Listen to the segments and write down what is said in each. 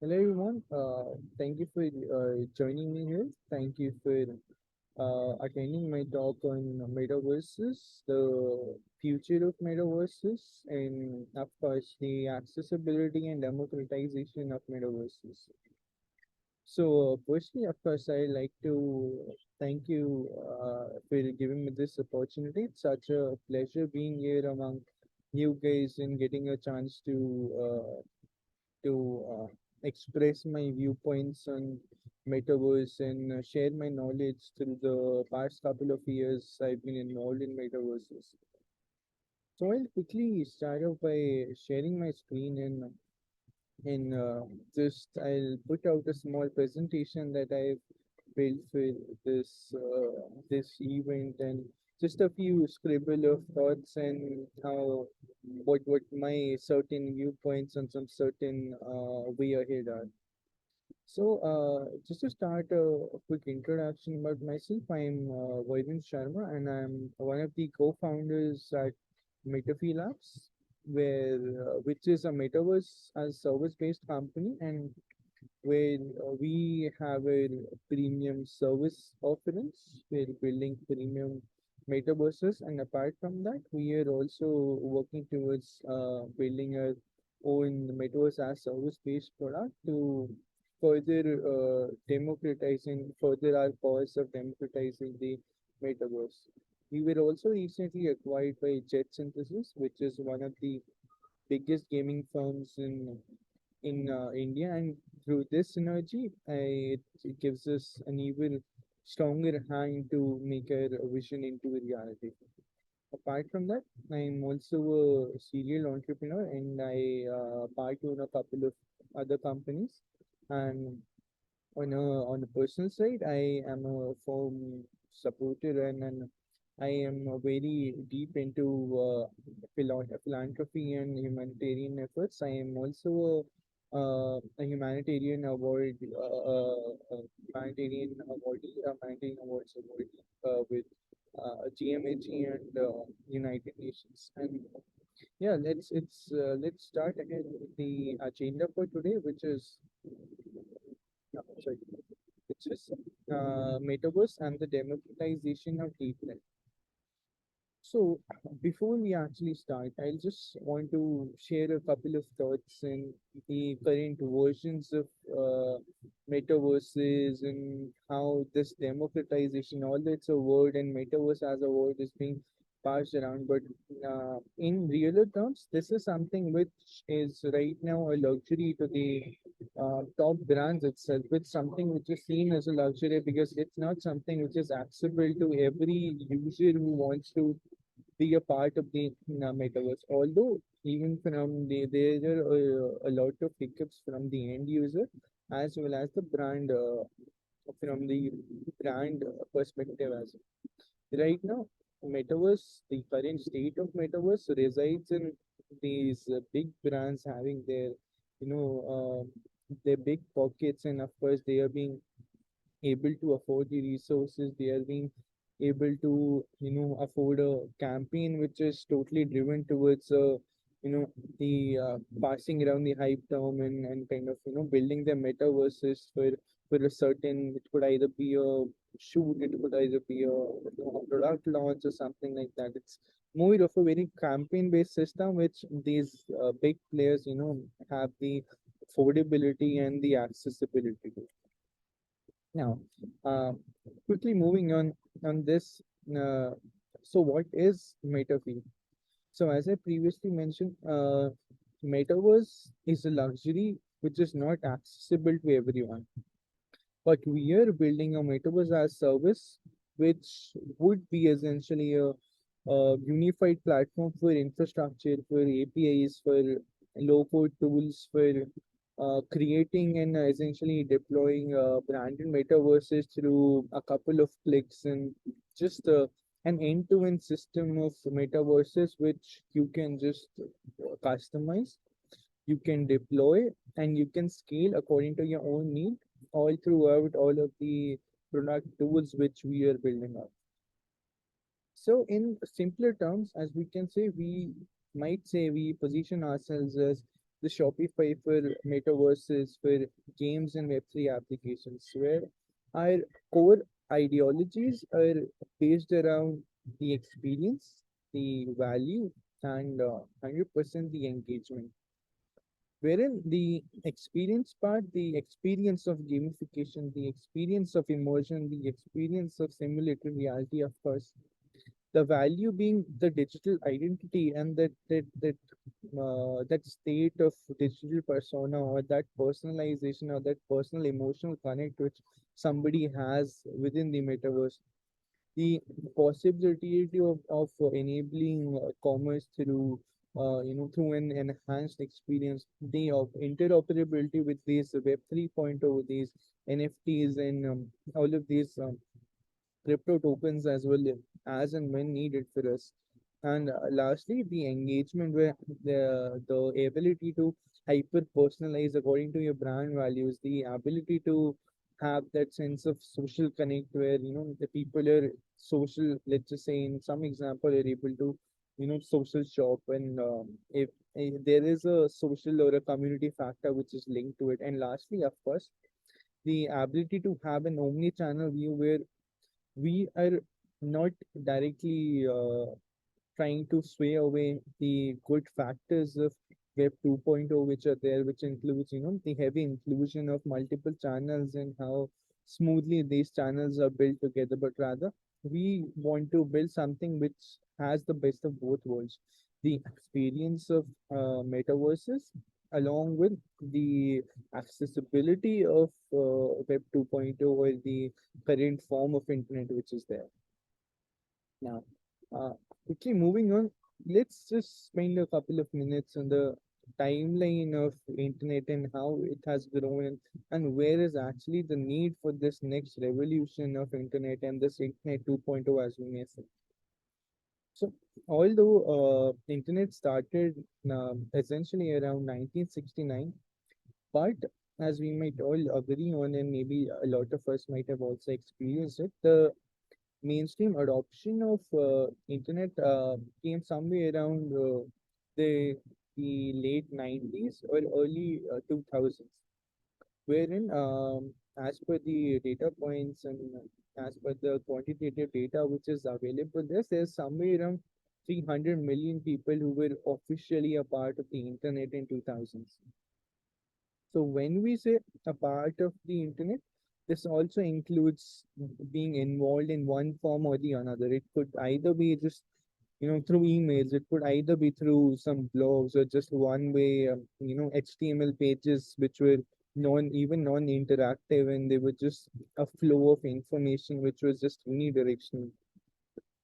Hello everyone. Thank you for joining me here. Thank you for attending my talk on metaverses, the future of metaverses, and of course the accessibility and democratization of metaverses. So, firstly, of course, I like to thank you for giving me this opportunity. It's such a pleasure being here among you guys and getting a chance to express my viewpoints on metaverse and share my knowledge through the past couple of years I've been involved in metaverses. So I'll quickly start off by sharing my screen and just I'll put out a small presentation that I've built for this event and just a few scribble of thoughts and how what my certain viewpoints on some certain way ahead are. So, just to start a quick introduction about myself, I'm Varun Sharma, and I'm one of the co-founders at Metaphy Labs, which is a metaverse as service-based company, and where we have a premium service offerings. We're building premium metaverses, and apart from that, we are also working towards building our own metaverse as service-based product to further further our cause of democratizing the metaverse. We were also recently acquired by Jet Synthesis, which is one of the biggest gaming firms in India, and through this synergy, it gives us an even stronger hand to make our vision into reality. Apart from that, I'm also a serial entrepreneur, and I part own a couple of other companies. And on a personal side, I am a firm supporter and I am very deep into philanthropy and humanitarian efforts. I am also a humanitarian humanitarian awardee, a humanitarian awards awardee with GMHE and United Nations. And yeah, let's start ahead with the agenda for today, which is sorry, which is metaverse and the democratization of deep tech. So before we actually start, I just want to share a couple of thoughts in the current versions of metaverses and how this democratization, although it's a word and metaverse as a word is being passed around, but in realer terms, this is something which is right now a luxury to the top brands itself. It's something which is seen as a luxury because it's not something which is accessible to every user who wants to be a part of the metaverse. Although even from there are a lot of hiccups from the end user as well as the brand from the brand perspective as well. Right now, metaverse, the current state of metaverse resides in these big brands having their big pockets, and of course they are being able to afford the resources. They are being able to afford a campaign which is totally driven towards the passing around the hype term and kind of building their metaverses for a certain, it could either be a shoot, it could either be a product launch or something like that. It's more of a very campaign based system which these big players have the affordability and the accessibility to. Now, uh, quickly moving on this. Uh, so, what is Metaphy? So, as I previously mentioned, Metaverse is a luxury which is not accessible to everyone. But we are building a Metaverse as service, which would be essentially a unified platform for infrastructure, for APIs, for low-code tools, for creating and essentially deploying branded metaverses through a couple of clicks and just an end-to-end system of metaverses which you can just customize, you can deploy, and you can scale according to your own need all throughout all of the product tools which we are building up. So, in simpler terms, as we can say, we might say we position ourselves as the Shopify for metaverses, for games and Web3 applications, where our core ideologies are based around the experience, the value, and 100% the engagement. Wherein the experience part, the experience of gamification, the experience of immersion, the experience of simulated reality, of course, the value being the digital identity and that state of digital persona, or that personalization, or that personal emotional connect which somebody has within the metaverse. The possibility of enabling commerce through through an enhanced experience, the interoperability with these web 3.0, these NFTs, and all of these crypto tokens as well, as and when needed for us. And lastly, the engagement, where the ability to hyper personalize according to your brand values, the ability to have that sense of social connect, where the people are social. Let's just say, in some example, are able to social shop, and if there is a social or a community factor which is linked to it. And lastly, of course, the ability to have an omni-channel view, where we are not directly trying to sway away the good factors of Web 2.0 which are there, which includes, the heavy inclusion of multiple channels and how smoothly these channels are built together, but rather we want to build something which has the best of both worlds. The experience of metaverses along with the accessibility of Web 2.0, or the current form of internet which is there. Now, quickly moving on, let's just spend a couple of minutes on the timeline of internet and how it has grown, and where is actually the need for this next revolution of internet and this internet 2.0, as we may say. So, although internet started essentially around 1969, but as we might all agree on, and maybe a lot of us might have also experienced it, the mainstream adoption of internet came somewhere around the late 90s or early 2000s, wherein as per the data points and as per the quantitative data which is available, there's somewhere around 300 million people who were officially a part of the internet in 2000s. So when we say a part of the internet, this also includes being involved in one form or the another. It could either be just through emails. It could either be through some blogs, or just one way HTML pages which were non-interactive, and they were just a flow of information which was just unidirectional.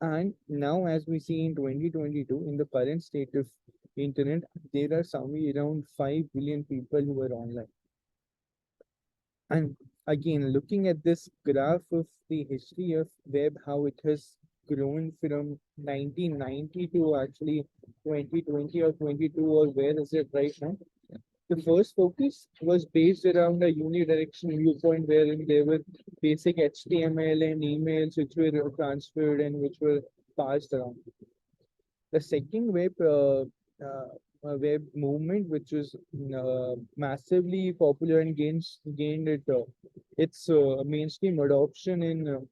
And now, as we see in 2022, in the current state of internet, there are somewhere around 5 billion people who are online. And again, looking at this graph of the history of web, how it has grown from 1990 to actually 2020 or 22, or where is it right now? The first focus was based around a unidirectional viewpoint, wherein there were basic HTML and emails which were transferred and which were passed around. The second web movement, which was massively popular and gained its mainstream adoption in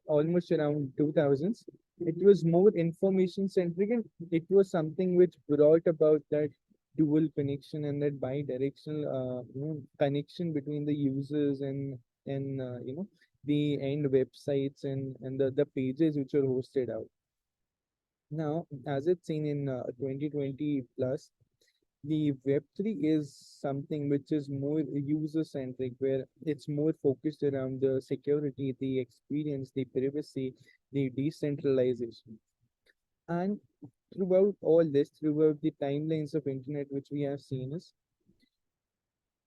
almost around 2000s. It was more information centric, and it was something which brought about that dual connection and that bi-directional connection between the users and the end websites and the pages which are hosted out. Now, as it's seen in 2020 plus, the Web3 is something which is more user centric, where it's more focused around the security, the experience, the privacy, the decentralization. And throughout all this, throughout the timelines of internet which we have seen, is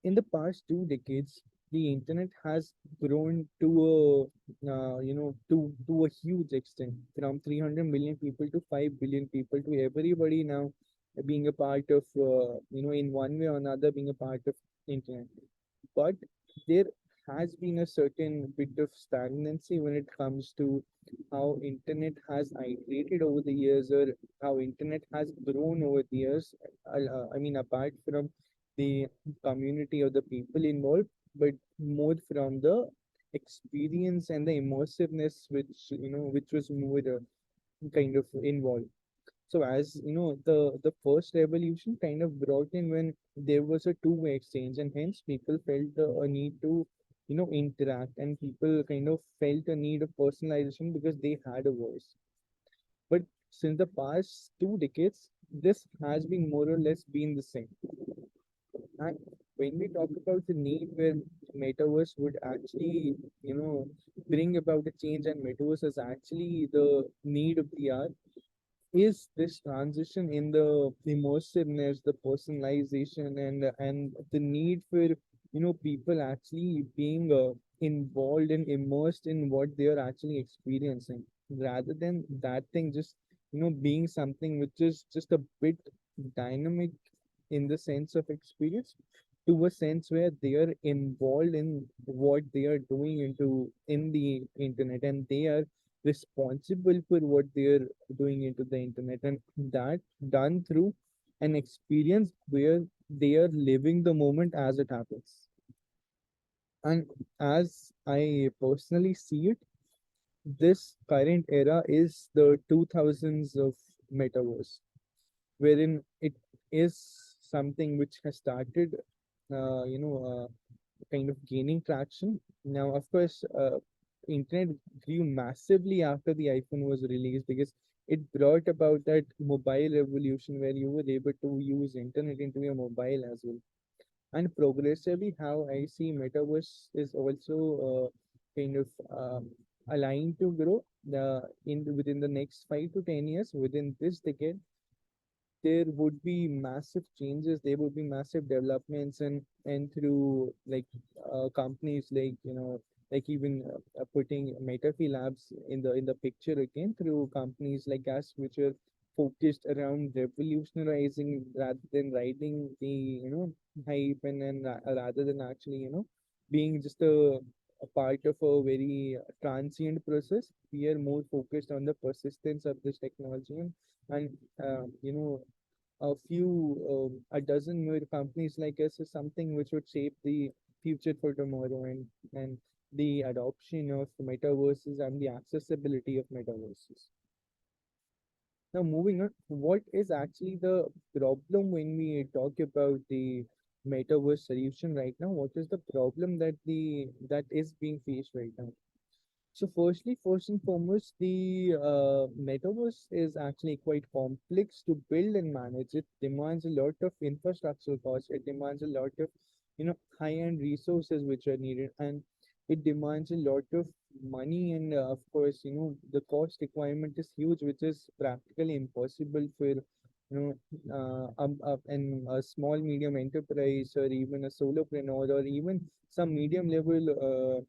in the past 2 decades, the internet has grown to to a huge extent, from 300 million people to 5 billion people, to everybody now being a part of in one way or another being a part of internet. But there has been a certain bit of stagnancy when it comes to how internet has iterated over the years, or how internet has grown over the years. I mean, apart from the community of the people involved, but more from the experience and the immersiveness which which was more kind of involved. So as the first revolution kind of brought in when there was a two-way exchange, and hence people felt a need to interact, and people kind of felt a need of personalization because they had a voice. But since the past 2 decades, this has been more or less been the same. And when we talk about the need where metaverse would actually bring about a change, and metaverse is actually the need of the hour, is this transition in the immersiveness, the personalization, and the need for people actually being involved and immersed in what they are actually experiencing, rather than that thing just being something which is just a bit dynamic in the sense of experience, to a sense where they are involved in what they are doing into in the internet, and they are responsible for what they are doing into the internet, and that done through an experience where they are living the moment as it happens. And as I personally see it, this current era is the 2000s of metaverse, wherein it is something which has started kind of gaining traction. Now, of course, internet grew massively after the iPhone was released, because it brought about that mobile revolution where you were able to use internet into your mobile as well. And progressively, how I see metaverse is also kind of aligned to grow within the next 5 to 10 years. Within this decade, there would be massive changes, there would be massive developments, and through like companies like like even putting Metaphy Labs in the picture again, through companies like us which are focused around revolutionizing rather than riding the hype, and rather than actually being just a part of a very transient process. We are more focused on the persistence of this technology, and a few a dozen more companies like us is something which would shape the future for tomorrow, and the adoption of metaverses and the accessibility of metaverses. Now moving on, what is actually the problem when we talk about the metaverse solution right now? What is the problem that is being faced right now? So firstly, first and foremost, the metaverse is actually quite complex to build and manage. It demands a lot of infrastructure costs. It demands a lot of, high-end resources which are needed, and it demands a lot of money. And of course, the cost requirement is huge, which is practically impossible for, a small medium enterprise, or even a solopreneur, or even some medium level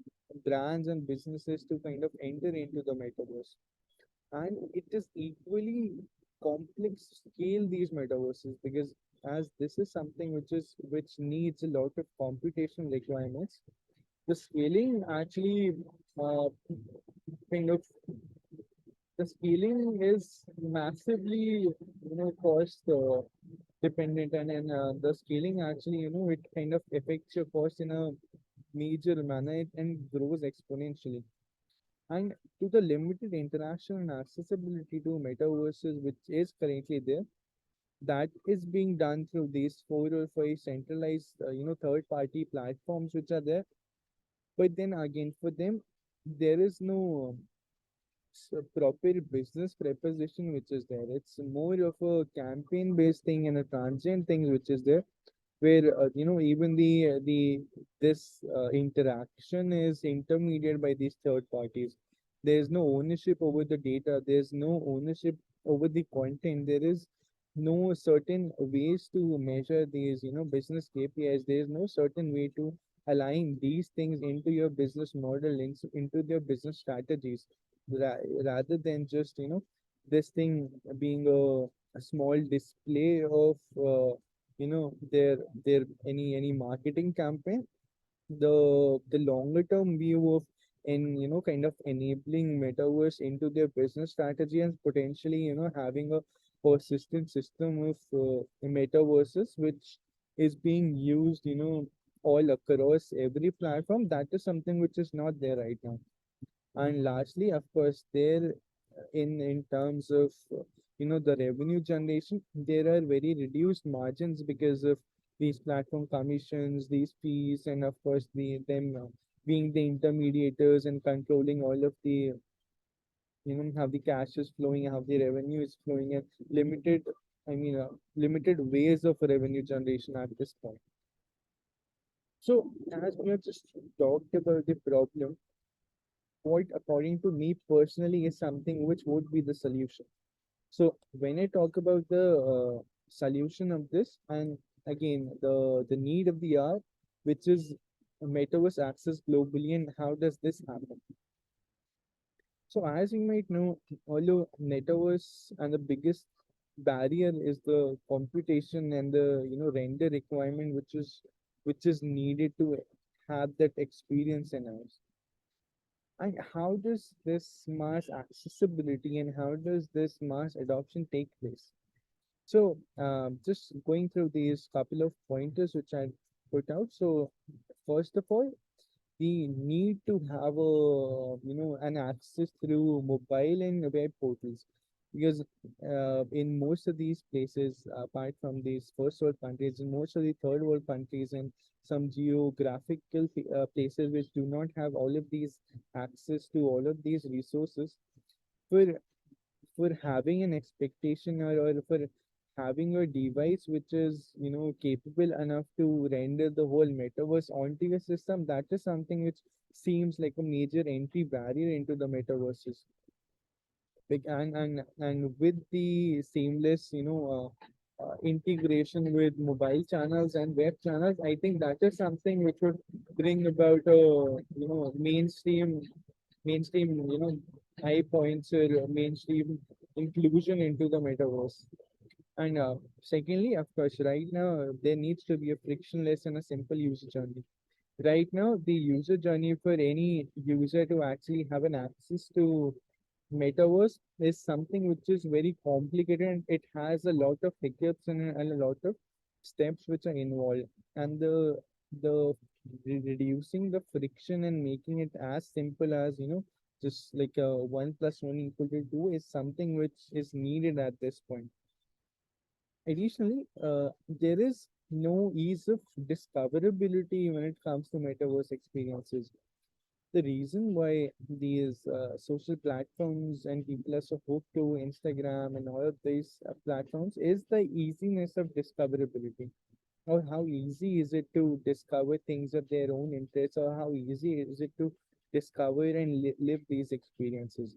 brands and businesses to kind of enter into the metaverse. And it is equally complex to scale these metaverses, because as this is something which needs a lot of computation requirements, the scaling actually uh, kind of the scaling is massively cost dependent, and the scaling actually it kind of affects your cost in a major manner, and grows exponentially. And to the limited interaction and accessibility to metaverses which is currently there, that is being done through these 4 or 5 centralized third party platforms which are there. But then again, for them, there is no proper business preposition which is there. It's more of a campaign based thing and a transient thing which is there, where even the this interaction is intermediated by these third parties. There's no ownership over the data, there's no ownership over the content, there is no certain ways to measure these business KPIs, there's no certain way to align these things into your business model, into their business strategies, rather than just this thing being a small display of their any marketing campaign. the longer term view of in kind of enabling metaverse into their business strategy and potentially having a persistent system of metaverses which is being used all across every platform. That is something which is not there right now. And lastly, of course, there in terms of the revenue generation, there are very reduced margins because of these platform commissions, these fees, and of course them being the intermediators and controlling all of the how the cash is flowing, how the revenue is flowing, and limited, limited ways of revenue generation at this point. So as we have just talked about the problem, what according to me personally is something which would be the solution. So when I talk about the solution of this, and again the need of the hour, which is metaverse access globally, and how does this happen? So as you might know, although metaverse and the biggest barrier is the computation and the render requirement, which is needed to have that experience in us. And how does this mass accessibility and how does this mass adoption take place? So, just going through these couple of pointers which I put out. So, first of all, we need to have an access through mobile and web portals, because in most of these places, apart from these first world countries, in most of the third world countries and some geographical places which do not have all of these access to all of these resources, for having an expectation, or for having a device which is capable enough to render the whole metaverse onto your system, that is something which seems like a major entry barrier into the metaverses. And with the seamless integration with mobile channels and web channels, I think that is something which would bring about a mainstream high points or mainstream inclusion into the metaverse. And secondly, of course, right now there needs to be a frictionless and a simple user journey. Right now, the user journey for any user to actually have an access to metaverse is something which is very complicated, and it has a lot of hiccups and a lot of steps which are involved. And reducing the friction and making it as simple as just like 1 + 1 = 2 is something which is needed at this point. Additionally, there is no ease of discoverability when it comes to metaverse experiences. The reason why these social platforms and people are so hooked to Instagram and all of these platforms is the easiness of discoverability. Or how easy is it to discover things of their own interest, or how easy is it to discover and live these experiences.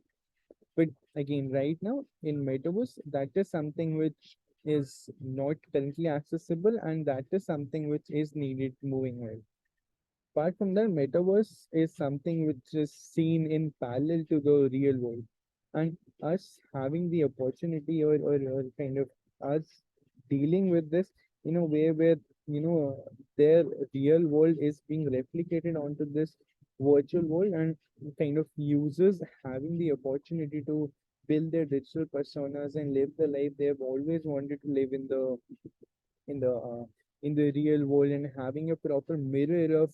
But again, right now in Metaverse, that is something which is not currently accessible, and that is something which is needed moving ahead. Apart from that, Metaverse is something which is seen in parallel to the real world. And us having the opportunity, or kind of us dealing with this in a way where, their real world is being replicated onto this virtual world, and kind of users having the opportunity to build their digital personas and live the life they have always wanted to live in the uh, in the real world, and having a proper mirror of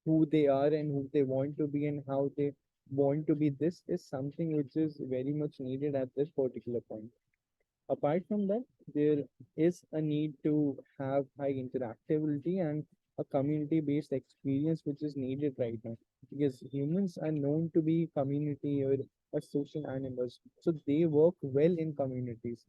who they are and who they want to be and how they want to be. This is something which is very much needed at this particular point. Apart from that, there is a need to have high interactability and a community based experience which is needed right now, because humans are known to be community or social animals, so they work well in communities.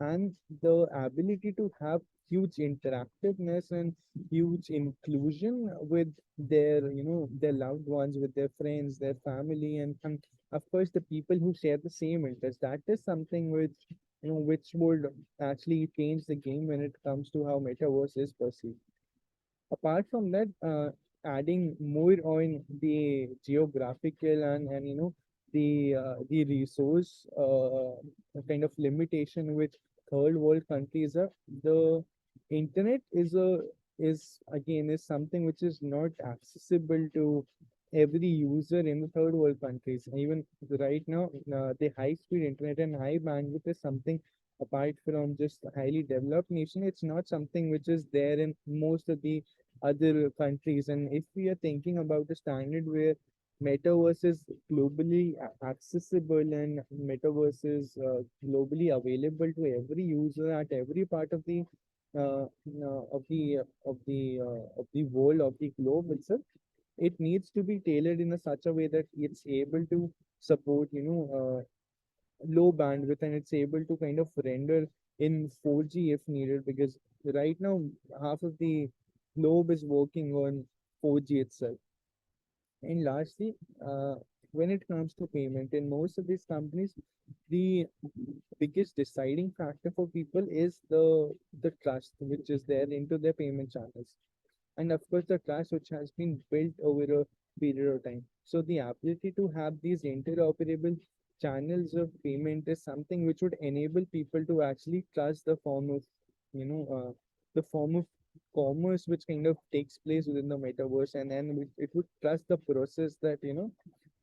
And the ability to have huge interactiveness and huge inclusion with their loved ones, with their friends, their family, and of course the people who share the same interest, that is something which would actually change the game when it comes to how metaverse is perceived. Apart from that, adding more on the geographical and the resource kind of limitation which third world countries are, the internet is a is something which is not accessible to every user in the third world countries. Even right now, the high speed internet and high bandwidth is something apart from just a highly developed nation. It's not something which is there in most of the other countries. And if we are thinking about a standard where metaverse is globally accessible and metaverse is globally available to every user at every part of the of the world of the globe itself, it needs to be tailored in a such a way that it's able to support low bandwidth, and it's able to kind of render in 4G if needed, because right now half of the globe is working on 4G itself. And lastly, when it comes to payment, in most of these companies, the biggest deciding factor for people is the trust which is there into their payment channels, and of course the trust which has been built over a period of time. So the ability to have these interoperable channels of payment is something which would enable people to actually trust the form of the form of commerce which kind of takes place within the metaverse, and then it would trust the process that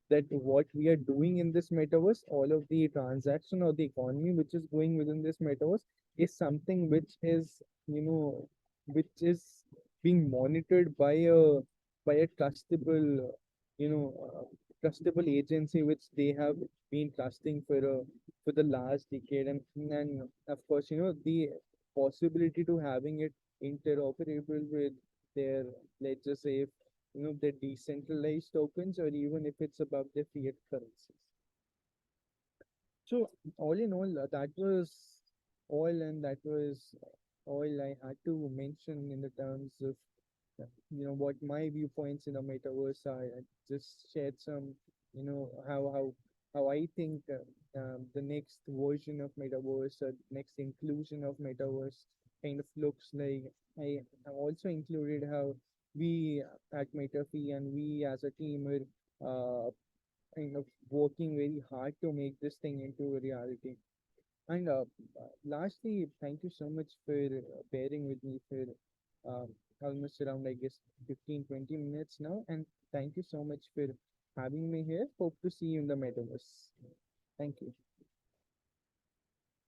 that what we are doing in this metaverse, all of the transaction or the economy which is going within this metaverse is something you know, which is being monitored by a trustable, you know, trustable agency which they have been trusting for the last decade, and of course, the possibility to having it interoperable with their, let's just say, if the decentralized tokens, or even if it's about the fiat currencies. So all in all, that was all, and that was all I had to mention in the terms of what my viewpoints in the metaverse are. I just shared some, how I think the next version of metaverse, or next inclusion of metaverse kind of looks like. I have also included how we at Metaphy and we as a team are kind of working very hard to make this thing into a reality. And lastly, thank you so much for bearing with me for almost around, I guess, 15-20 minutes now. And thank you so much for having me here. Hope to see you in the metaverse. Thank you.